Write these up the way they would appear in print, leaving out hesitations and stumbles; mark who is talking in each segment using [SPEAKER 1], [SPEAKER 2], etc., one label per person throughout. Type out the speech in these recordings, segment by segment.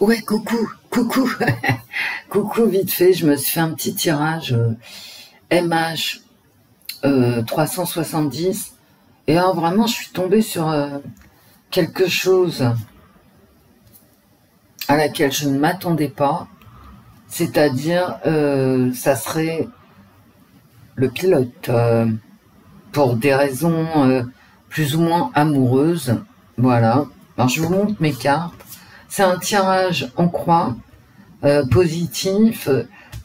[SPEAKER 1] Ouais, coucou, coucou, coucou, vite fait, je me suis fait un petit tirage MH 370 et alors vraiment je suis tombée sur quelque chose à laquelle je ne m'attendais pas, c'est-à-dire ça serait le pilote pour des raisons plus ou moins amoureuses, voilà. Alors je vous montre mes cartes. C'est un tirage en croix, positif,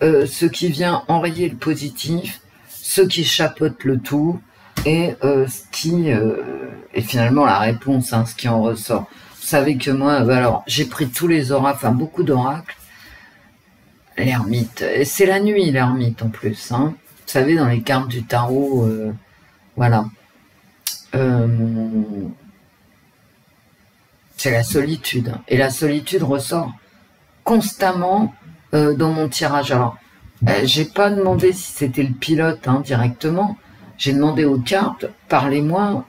[SPEAKER 1] ce qui vient enrayer le positif, ce qui chapeaute le tout, et ce qui est finalement la réponse, hein, ce qui en ressort. Vous savez que moi, alors j'ai pris tous les oracles, enfin beaucoup d'oracles. L'ermite, c'est la nuit l'ermite en plus, hein. Vous savez, dans les cartes du tarot, voilà. C'est la solitude. Et la solitude ressort constamment dans mon tirage. Alors, j'ai pas demandé si c'était le pilote directement. J'ai demandé aux cartes, parlez-moi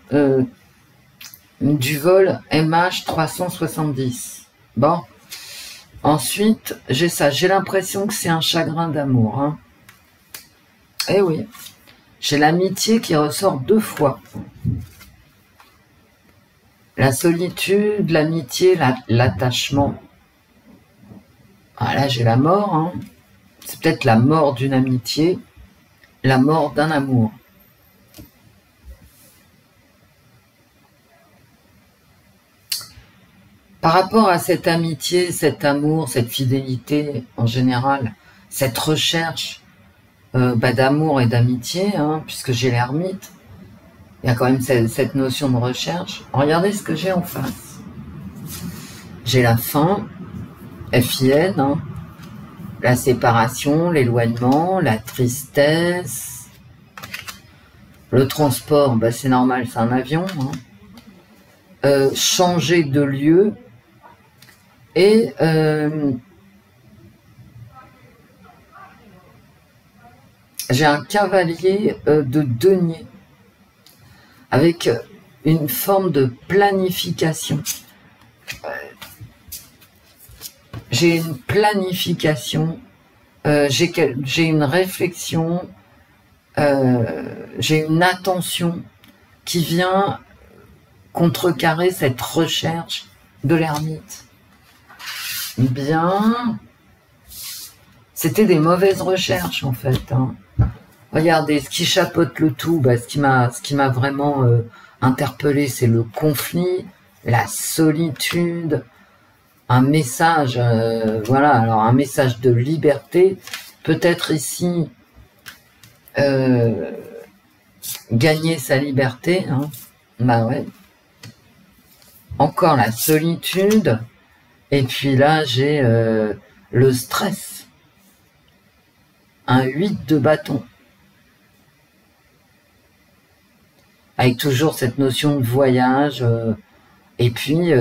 [SPEAKER 1] du vol MH 370. Bon. Ensuite, j'ai ça. J'ai l'impression que c'est un chagrin d'amour. Hein. Eh oui. J'ai l'amitié qui ressort 2 fois. La solitude, l'amitié, l'attachement. Ah, là, j'ai la mort. Hein. C'est peut-être la mort d'une amitié, la mort d'un amour. Par rapport à cette amitié, cet amour, cette fidélité en général, cette recherche d'amour et d'amitié, hein, puisque j'ai l'ermite, il y a quand même cette notion de recherche. Regardez ce que j'ai en face. J'ai la faim, FIN, hein, la séparation, l'éloignement, la tristesse, le transport, bah c'est normal, c'est un avion, hein. Changer de lieu, et j'ai un cavalier de denier avec une forme de planification. J'ai une planification, j'ai une réflexion, j'ai une attention qui vient contrecarrer cette recherche de l'ermite. Bien, c'était des mauvaises recherches en fait. Hein. Regardez, ce qui chapeaute le tout, bah, ce qui m'a vraiment interpellé, c'est le conflit, la solitude, un message, voilà, alors un message de liberté, peut-être ici gagner sa liberté, hein. Bah ouais. Encore la solitude, et puis là j'ai le stress, un 8 de bâton, avec toujours cette notion de voyage, et puis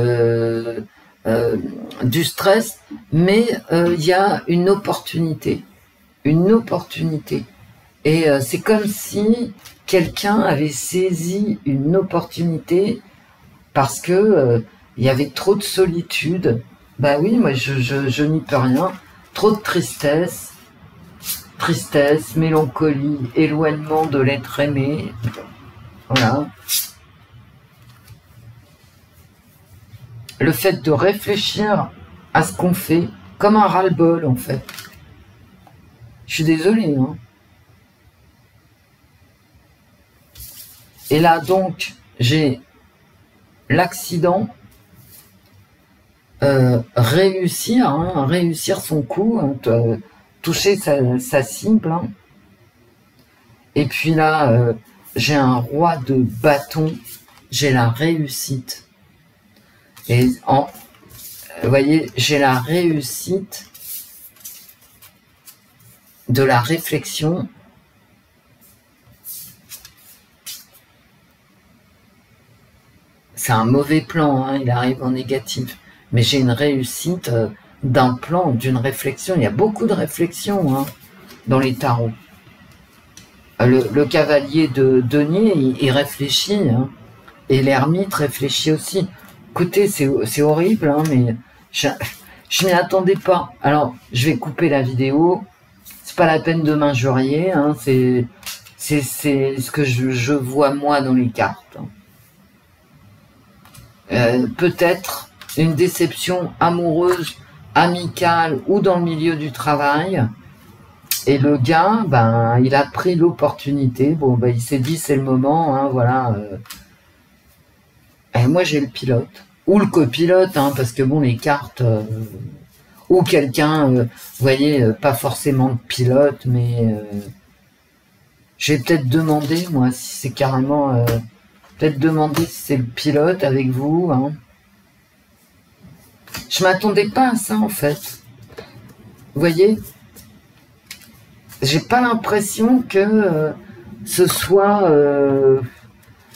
[SPEAKER 1] du stress, mais il y a une opportunité, et c'est comme si quelqu'un avait saisi une opportunité parce que il y avait trop de solitude. Bah oui, moi je n'y peux rien. Trop de tristesse, mélancolie, éloignement de l'être aimé. Voilà. Le fait de réfléchir à ce qu'on fait, comme un ras-le-bol en fait. Je suis désolée, hein. Et là donc, j'ai l'accident, réussir, hein, réussir son coup, hein, toucher sa cible. Hein. Et puis là, j'ai un roi de bâton, j'ai la réussite. Et vous voyez, j'ai la réussite de la réflexion. C'est un mauvais plan, hein, il arrive en négatif. Mais j'ai une réussite d'un plan, d'une réflexion. Il y a beaucoup de réflexions hein, dans les tarots. Le cavalier de denier, il réfléchit. Hein, et l'ermite réfléchit aussi. Écoutez, c'est horrible, hein, mais Je m'y attendais pas. Alors, je vais couper la vidéo. C'est pas la peine de m'injurier. Hein. C'est ce que je vois moi dans les cartes. Peut-être une déception amoureuse, amicale ou dans le milieu du travail. Et le gars, ben, il a pris l'opportunité. Bon, ben, il s'est dit, c'est le moment, hein, voilà. Et moi, j'ai le pilote. Ou le copilote, hein, parce que bon, les cartes... ou quelqu'un, vous voyez, pas forcément de pilote, mais... je vais peut-être demander, moi, si c'est carrément... peut-être demander si c'est le pilote avec vous, hein. Je m'attendais pas à ça, en fait. Vous voyez, j'ai pas l'impression que ce soit...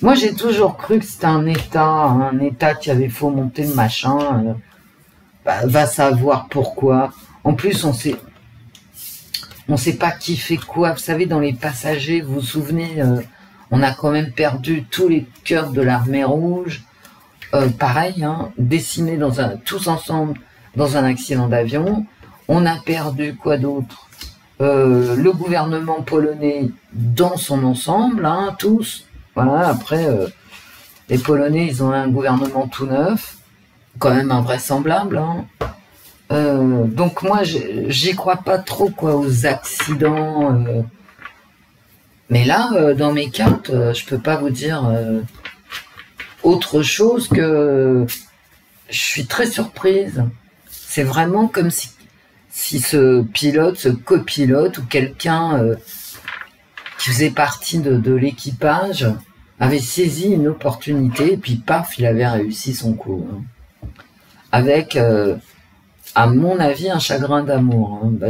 [SPEAKER 1] Moi, j'ai toujours cru que c'était un État qui avait fomenté le machin. Bah, va savoir pourquoi. En plus, on sait pas qui fait quoi. Vous savez, dans les passagers, vous vous souvenez, on a quand même perdu tous les cœurs de l'armée rouge. Pareil, hein, décimés tous ensemble dans un accident d'avion. On a perdu quoi d'autre, le gouvernement polonais dans son ensemble, hein, tous. Voilà, après, les Polonais, ils ont un gouvernement tout neuf, quand même invraisemblable. Hein. Donc moi, j'y crois pas trop, quoi, aux accidents. Mais là, dans mes cartes, je peux pas vous dire autre chose que je suis très surprise. C'est vraiment comme si ce pilote, ce copilote ou quelqu'un qui faisait partie de l'équipage avait saisi une opportunité et puis paf, il avait réussi son coup. Hein. Avec, à mon avis, un chagrin d'amour. Hein. Bah,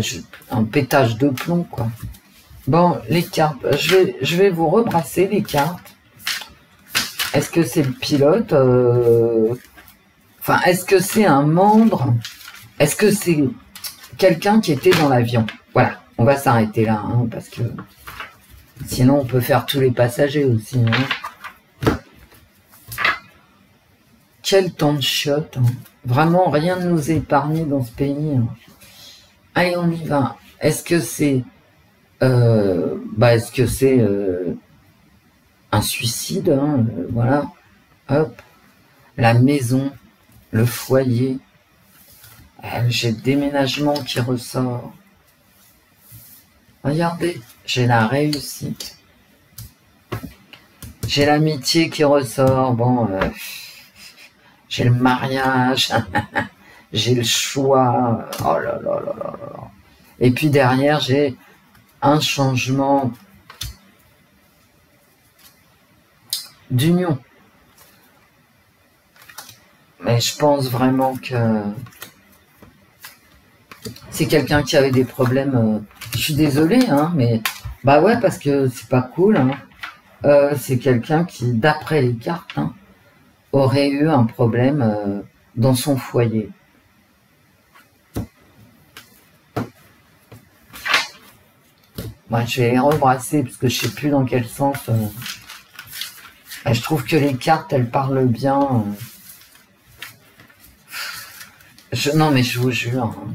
[SPEAKER 1] un pétage de plomb, quoi. Bon, les cartes. Je vais vous rebrasser les cartes. Est-ce que c'est le pilote Enfin, est-ce que c'est un membre? Est-ce que c'est quelqu'un qui était dans l'avion? Voilà, on va s'arrêter là, hein, parce que sinon on peut faire tous les passagers aussi. Hein. Quel temps de chiottes. Hein. Vraiment, rien ne nous épargne dans ce pays. Hein. Allez, on y va. Est-ce que c'est... est-ce que c'est un suicide, hein, voilà. Hop. La maison, le foyer. J'ai le déménagement qui ressort. Regardez, j'ai la réussite. J'ai l'amitié qui ressort. Bon, j'ai le mariage. J'ai le choix. Oh là là là là là. Et puis derrière, j'ai un changement d'union. Mais je pense vraiment que c'est quelqu'un qui avait des problèmes. Je suis désolée, hein, mais bah ouais, parce que c'est pas cool. Hein. C'est quelqu'un qui, d'après les cartes, hein, aurait eu un problème dans son foyer. Moi, je vais les rebrasser parce que je sais plus dans quel sens. Je trouve que les cartes, elles parlent bien. Non, mais je vous jure. Hein.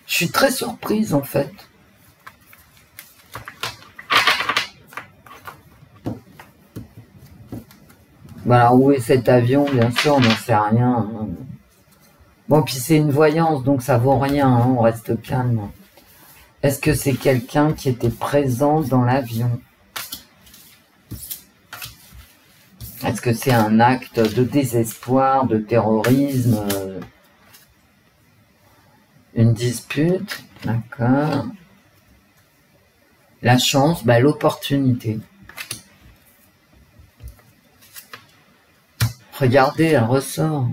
[SPEAKER 1] Je suis très surprise, en fait. Voilà, où est cet avion? Bien sûr, on n'en sait rien. Hein. Bon, puis c'est une voyance, donc ça vaut rien, hein, on reste calme. Est-ce que c'est quelqu'un qui était présent dans l'avion? Est-ce que c'est un acte de désespoir, de terrorisme? Une dispute? D'accord. La chance, bah, l'opportunité. Regardez, elle ressort.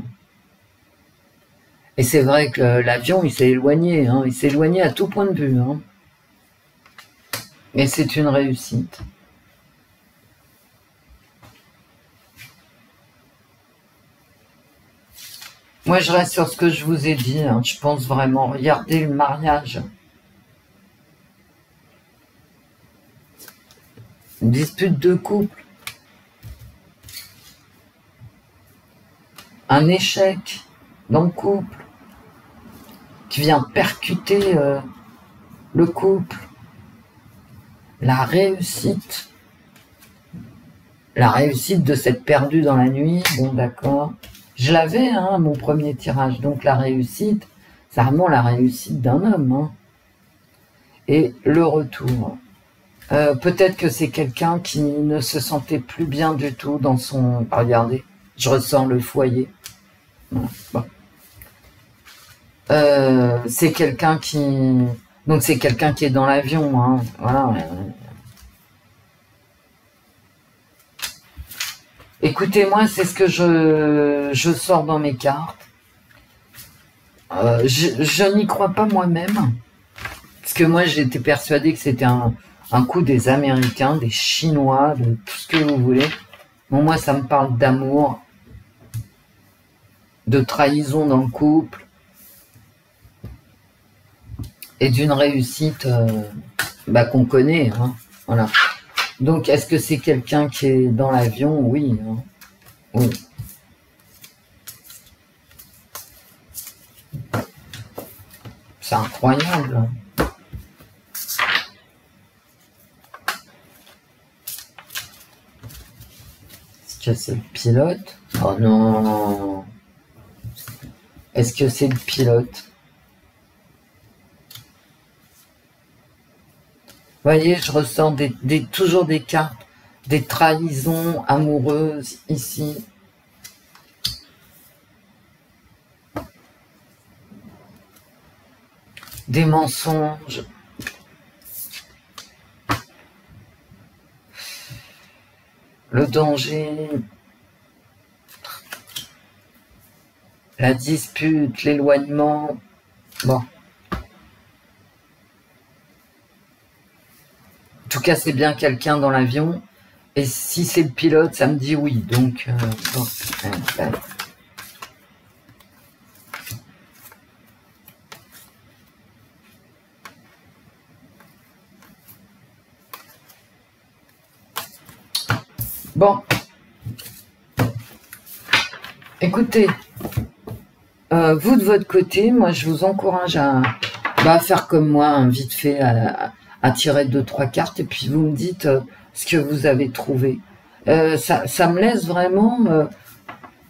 [SPEAKER 1] Et c'est vrai que l'avion, il s'est éloigné. Hein, il s'est éloigné à tout point de vue. Hein. Et c'est une réussite. Moi, je reste sur ce que je vous ai dit. Hein. Je pense vraiment. Regardez le mariage. Une dispute de couple. un échec dans le couple qui vient percuter le couple, la réussite de cette perdue dans la nuit, bon d'accord. Je l'avais, hein, mon premier tirage, donc la réussite, c'est vraiment la réussite d'un homme. Hein. Et le retour. Peut-être que c'est quelqu'un qui ne se sentait plus bien du tout dans son... Regardez, je ressens le foyer. Bon. C'est quelqu'un qui... Donc c'est quelqu'un qui est dans l'avion. Hein. Voilà. Écoutez-moi, c'est ce que je sors dans mes cartes. Je n'y crois pas moi-même. Parce que moi, j'étais persuadée que c'était un coup des Américains, des Chinois, de tout ce que vous voulez. Bon, moi, ça me parle d'amour, de trahison dans le couple et d'une réussite qu'on connaît. Hein. Voilà. Donc, est-ce que c'est quelqu'un qui est dans l'avion? Oui. Hein. Oui. C'est incroyable. Est-ce que c'est le pilote? Oh non. Est-ce que c'est le pilote? Vous voyez, je ressens toujours des cartes, des trahisons amoureuses ici. Des mensonges. Le danger. La dispute, l'éloignement. Bon. En tout cas, c'est bien quelqu'un dans l'avion. Et si c'est le pilote, ça me dit oui. Donc, bon. Bon. Écoutez, vous de votre côté, moi je vous encourage à faire comme moi, hein, vite fait, à tirer 2-3 cartes et puis vous me dites ce que vous avez trouvé. Ça me laisse vraiment...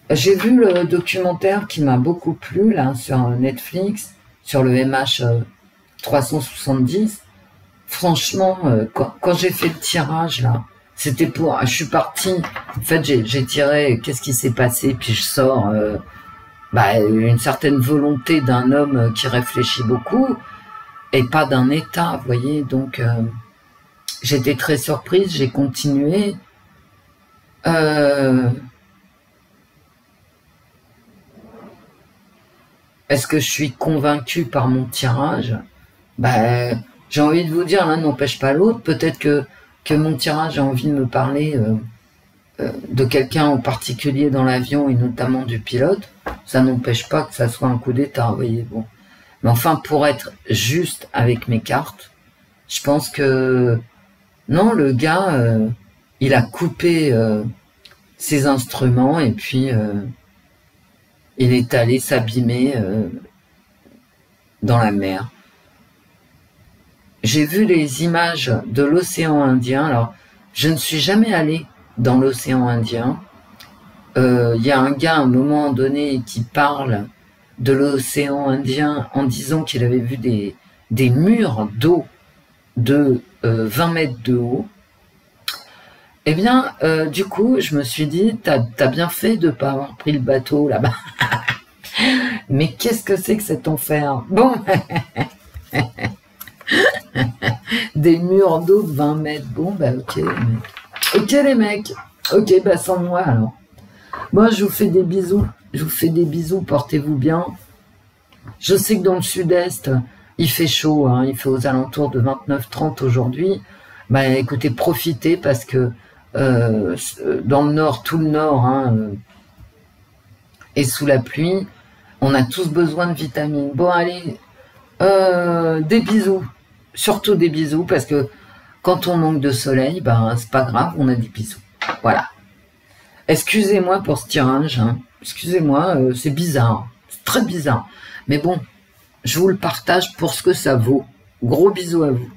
[SPEAKER 1] j'ai vu le documentaire qui m'a beaucoup plu là sur Netflix, sur le MH 370. Franchement, quand j'ai fait le tirage là, c'était pour... Je suis partie, en fait j'ai tiré qu'est-ce qui s'est passé, puis je sors une certaine volonté d'un homme qui réfléchit beaucoup, et pas d'un état, vous voyez, donc j'étais très surprise, j'ai continué. Est-ce que je suis convaincue par mon tirage? J'ai envie de vous dire, l'un n'empêche pas l'autre, peut-être que mon tirage a envie de me parler de quelqu'un en particulier dans l'avion et notamment du pilote, ça n'empêche pas que ça soit un coup d'état, vous voyez, bon. Mais enfin, pour être juste avec mes cartes, je pense que non, le gars, il a coupé ses instruments et puis il est allé s'abîmer dans la mer. J'ai vu les images de l'océan Indien. Alors, je ne suis jamais allé dans l'océan Indien. Y a un gars à un moment donné qui parle de l'océan Indien en disant qu'il avait vu des murs d'eau de 20 mètres de haut. Eh bien, du coup, je me suis dit, t'as bien fait de pas avoir pris le bateau là-bas. Mais qu'est-ce que c'est que cet enfer? Bon, des murs d'eau de 20 mètres. Bon, ok, ok les mecs. Ok, sans moi alors. Moi, je vous fais des bisous. Je vous fais des bisous, portez-vous bien. Je sais que dans le sud-est, il fait chaud, hein, il fait aux alentours de 29-30 aujourd'hui. Écoutez, profitez parce que dans le nord, tout le nord est sous la pluie. On a tous besoin de vitamines. Bon, allez, des bisous. Surtout des bisous parce que quand on manque de soleil, c'est pas grave, on a des bisous. Voilà. Excusez-moi pour ce tirage, hein. Excusez-moi, c'est bizarre, c'est très bizarre. Mais bon, je vous le partage pour ce que ça vaut. Gros bisous à vous.